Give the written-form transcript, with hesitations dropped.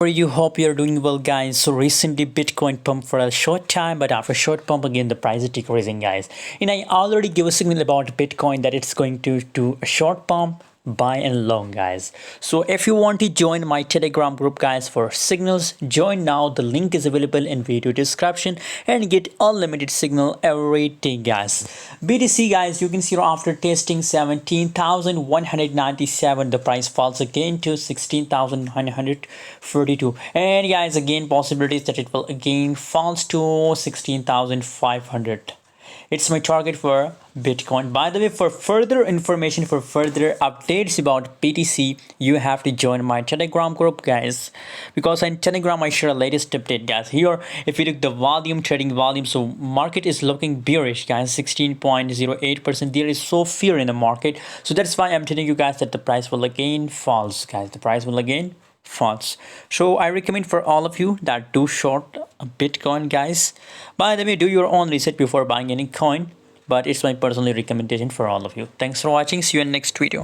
are you? Hope you're doing well, guys. So recently Bitcoin pumped for a short time, but after short pump again the price is decreasing, guys. And I already gave a signal about Bitcoin that it's going to do a short pump, buy and long, guys. So if you want to join my Telegram group, guys, for signals, join now. The link is available in video description and get unlimited signal every day, guys. BTC, guys, you can see after testing 17,197, the price falls again to 16,942, and guys, again possibilities that it will again falls to 16,500. It's my target for Bitcoin. By the way, for further information, for further updates about BTC, you have to join my Telegram group, guys, because on Telegram I share a latest update, guys. Here, if you look the volume, trading volume, so market is looking bearish, guys, 16.08%. There is so fear in the market, so that's why I'm telling you guys that the price will again falls, guys. The price will again false. So I recommend for all of you that do short Bitcoin, guys. By the way, do your own research before buying any coin, but it's my personal recommendation for all of you. Thanks for watching. See you in next video.